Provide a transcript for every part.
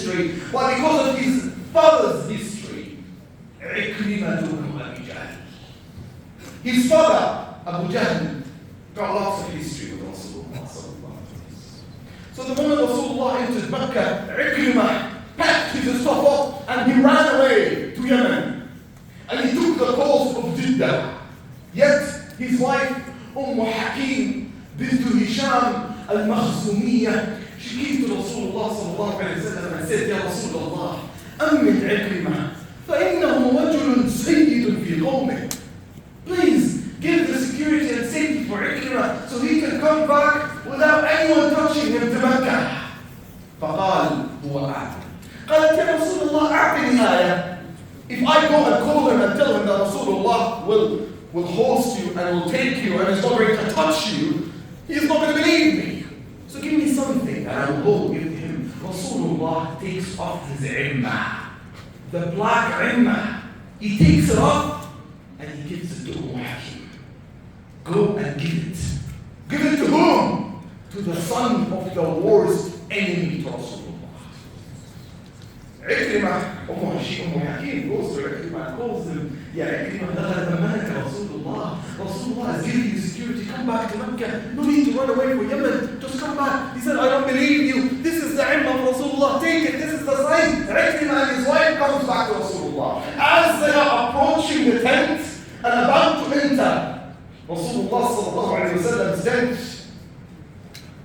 history, but because of his father's history. Ikrimah ibn Abi Jahl. His father, Abu Jahl, got lots of history with Rasulullah. So the moment Rasulullah entered Mecca, Ikrimah packed his stuff up and he ran away to Yemen. And he took the coast of Jeddah. Yet his wife, Hakim bint Hisham al-Makhzumiyya, she came to Rasulullah sallallahu alayhi wa sallam and said, Ya Rasulullah, أمن عكرمة فإنه رجل سيد في قومه. Please give the security and safety for Ikrimah so he can come back without anyone touching him to Mecca. فقال هو أعلم. قالت يا رسول الله أعطني آية. If I go and call him and tell him that Rasulullah will host you and will take you and is not going to touch you, he is not going to believe me. So give me something and I will go give him. Rasulullah takes off his immah, the black immah. He takes it off and he gives it to Hakim. Go and give it. Give it to whom? To the son of the worst enemy to Rasulullah. Ikrimah, Hakim goes to Ikrimah and calls him, Ya Ikrimah, Rasulullah. Rasulullah is giving you security. Come back to Mecca. No need to run away from Yemen. Just come back. He said, I don't believe you. This is the immah of Rasulullah. Take it. This is the sign. Ikrimah and his wife comes back to Rasulullah. As they are approaching the tent and about to enter Rasulullah sallallahu alayhi wa sallam's tent,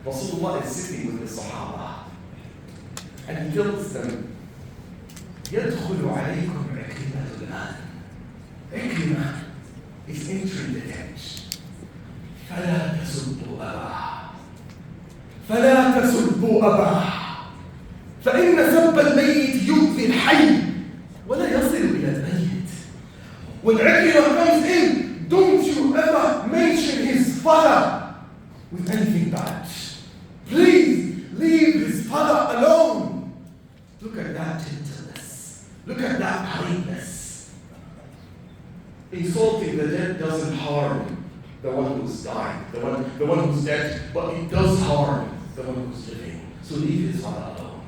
Rasulullah is sitting with the Sahaba and he tells them, يدخل عليكم عكرمة الآن. عكرمة is entering the tent. فلا تسبوا أباه. فلا تسبوا أباه. فإن سب الميت يؤذي الحي ولا يصل إلى الميت. When Ikrimah comes in, don't you ever mention his father with anything bad. Please leave his father alone. Look at that gentleness. Look at that kindness. Insulting the dead doesn't harm the one who's dying, the one who's dead, but it does harm the one who's living. So leave his father alone.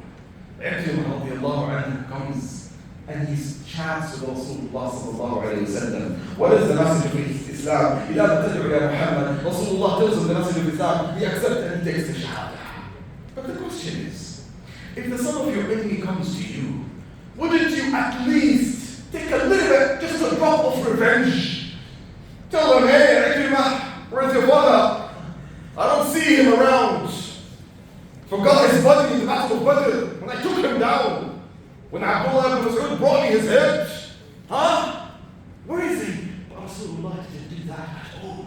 Ikrimah radiallahu anhu comes and he chats with Rasulullah sallallahu alayhi wa sallam. What is the message of Islam? إِلَا مَتَدْعُ يَا Muhammad. Rasulullah tells him the message of Islam. He accepts and he takes the shahada. But the question is, if the son of your enemy comes to you, wouldn't you at least take a little bit, just a drop of revenge? Tell him, hey, Ikrimah, where's your father? I don't see him around. Forgot his body in the battle of Badr when I took him down. When Abdullah ibn Mas'ud brought me his head. Huh? Where is he? But Rasulullah didn't do that at all.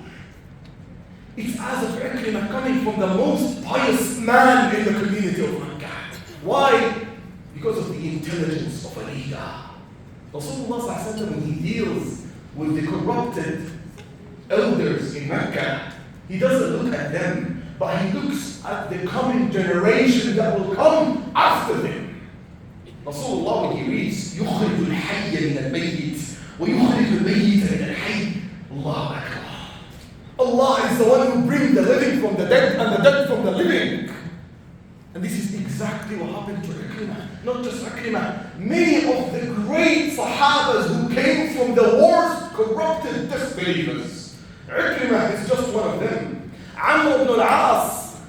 It's as if Ikrimah coming from the most pious man in the community of Mecca. Why? Because of the intelligence of a leader. Rasulullah when he deals with the corrupted elders in Mecca, he doesn't look at them, but he looks at the coming generation that will come after them. Rasulullah, when he reads, يُخْرِجُ الْحَيَّ مِنَ الْمَيِّتِ وَيُخْرِجُ الْمَيِّتَ مِنَ الْحَيِّ. Allahu Akbar. Allah is the one who brings the living from the dead and the dead from the living. And this is exactly what happened to Ikrimah. Not just Ikrimah. Many of the great Sahabas who came from the worst corrupted disbelievers. Ikrimah is just one of them. Amr ibn al-As,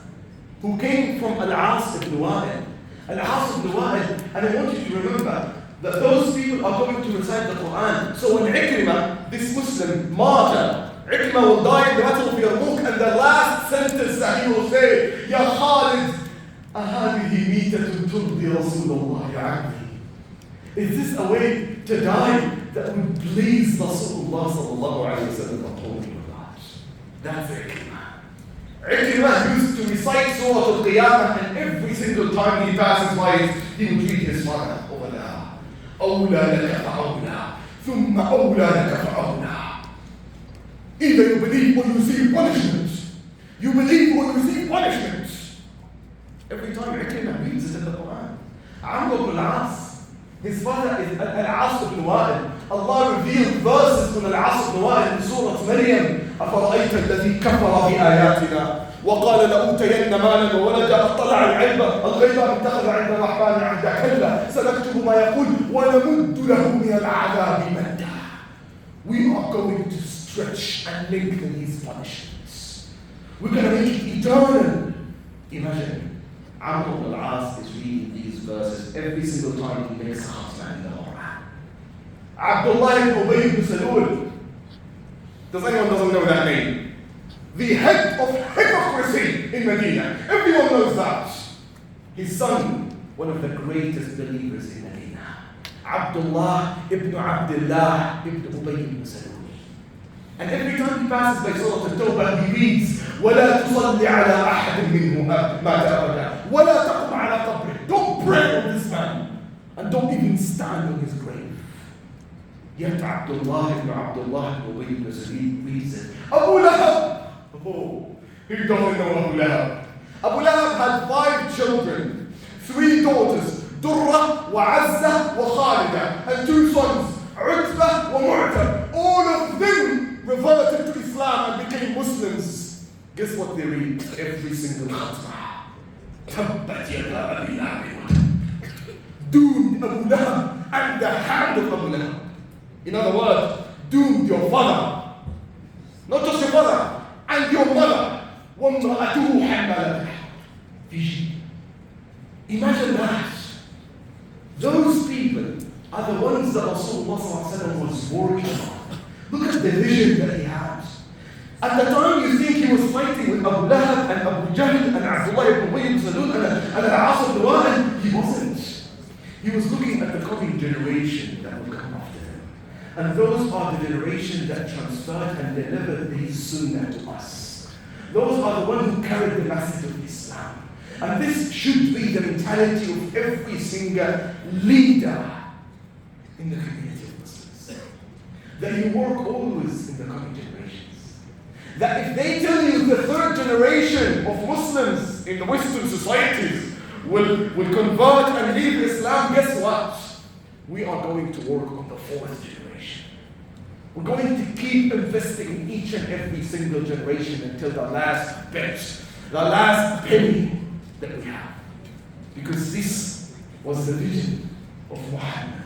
who came from al-As ibn Wa'il. Al-As ibn Wa'il, and I want you to remember that those people are going to recite the Quran. So when Ikrimah, this Muslim martyr, Ikrimah will die in the battle of Yarmouk, and the last sentence that he will say, Ya Khalid, أهذه ميتة ترضي رسول الله يا عمي. Is this a way to die that would please Rasulullah sallallahu alayhi wa sallam? That's Ikrimah. Ikrimah used to recite Surah Al-Qiyamah, and every single time he passes by it, he would read his father over there. أولى لك فأولى ثم أولى لك فأولى. Either you believe or you receive punishment. You believe or you receive punishment. Every time Ikrimah reads it in the Quran. Amr ibn al-As, his father is al-As ibn Wa'il. Allah revealed verses from al-As ibn Wa'il in Surah Maryam. أفرأيت الذي كفر بآياتنا وقال لأوتين مالا وولدا أطلع الغيب أم اتخذ عند الرحمن عهدا. كلا سنكتب ما يقول ونمد له من العذاب مدا. We are going to stretch and lengthen his punishments. We're going to make it eternal. Imagine, Amr ibn al-As is reading these verses every single time he makes a khatma in the Quran. Abdullah ibn Ubay ibn Salul. Does anyone doesn't know that name? The head of hypocrisy in Medina. Everyone knows that. His son, one of the greatest believers in Medina. Abdullah ibn Abdullah ibn Ubay ibn Salul. And every time he passes by Surah Al-Tawbah, he reads, وَلَا تُصَلِّ عَلَىٰ أَحَدٍ مِّنْهُمْ مَاتَ أَبَدًا وَلَا تَقُمْ عَلَىٰ قَبْرِهِ. Don't pray on this man. And don't even stand on his grave. Yet Abdullah ibn Abdullah ibn Ubay ibn Salul reads it. Abu Lahab. Oh, who doesn't know Abu Lahab? Abu Lahab had 5 children, 3 daughters, Durra, wa Azza, wa Khalida, and 2 sons, Utbah wa Mu'tab. All of them reverted to Islam and became Muslims. Guess what they read every single khatmah? Tabbat yada Abi Lahab. Doomed Abu Lahab and the hand of Abu Lahab. In other words, doomed your father. Not just your father, and your mother. وَامْرَأَتُهُ حَمَّالَةَ الْحَطَبِ. Imagine that. Those people are the ones that Rasulullah was working on. Look at the vision that he had. At the time you think he was fighting with Abu Lahab and Abu Jahl and Abdullah ibn Ubay ibn Salul and Al-As ibn Wa'il. He wasn't. He was looking at the coming generation that will come after him. And those are the generation that transferred and delivered his sunnah to us. Those are the ones who carried the message of Islam. And this should be the mentality of every single leader in the community of Muslims. That you work always in the coming generations. That if they tell you the 3rd generation of Muslims in the Western societies will convert and leave Islam, guess what? We are going to work on the 4th generation. We're going to keep investing in each and every single generation until the last bit, the last penny that we have. Because this was the vision of Muhammad.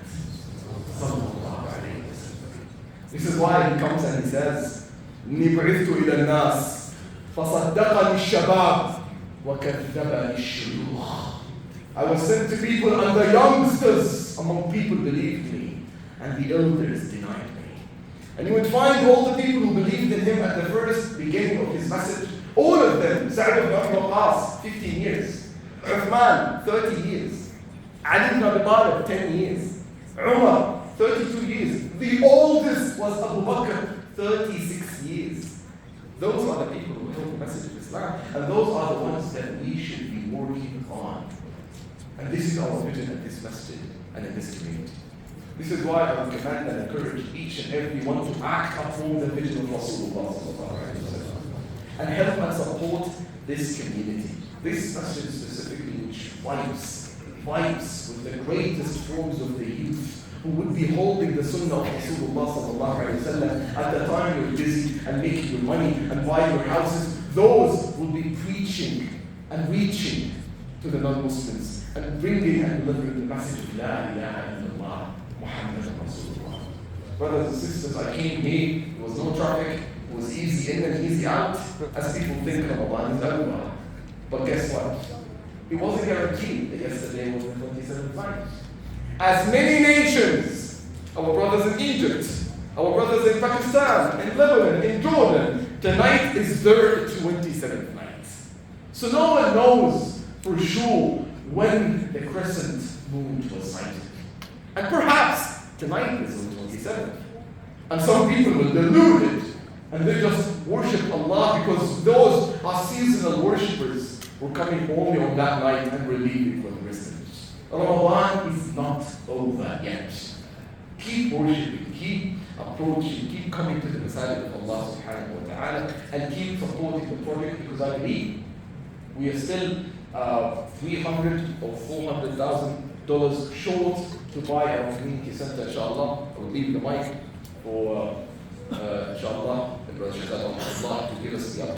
This is why he comes and he says, إِنِّي بُعِثْتُ إِلَى النَّاسِ فَصَدَّقَنِي الشَّبَابِ وَكَذَّبَنِي الشُّيُوخ. I was sent to people and the youngsters among people believed me and the elders denied me. And you would find all the people who believed in him at the first beginning of his message, all of them, Sa'd ibn Abi Waqqas, 15 years, Uthman, 30 years, Ali ibn Abi Talib, 10 years, Umar, 32 years. The oldest was Abu Bakr, 36 years. Those are the people who held the message of Islam, and those are the ones that we should be working on. And this is our vision at this masjid and in this community. This is why I would command and encourage each and every one to act upon the vision of Rasulullah and help and support this community. This masjid specifically, which vibes with the greatest forms of the youth who would be holding the sunnah of Rasulullah at the time you're busy and making your money and buying your houses. Those will be preaching and reaching to the non-Muslims and bringing and delivering the message of La ilaha illallah Muhammad Rasulullah. Brothers and sisters, I came here, there was no traffic, it was easy in and easy out, as people think Ramadan is over. But guess what? It wasn't guaranteed that yesterday was the 27th night. As many nations, our brothers in Egypt, our brothers in Pakistan, in Lebanon, in Jordan, tonight is their 27th night. So no one knows for sure when the crescent moon was sighted. And perhaps tonight is the 27th. And some people will delude it and they just worship Allah because those are seasonal worshippers who are coming only on that night and will leave for the rest of it. Ramadan is not over yet. Keep worshiping, keep approaching, keep coming to the masajid of Allah subhanahu wa ta'ala and keep supporting the project because I believe we are still $300,000 or $400,000 short to buy our community center, inshallah. I will leave the mic for, inshallah, the Brother Shahad to give us the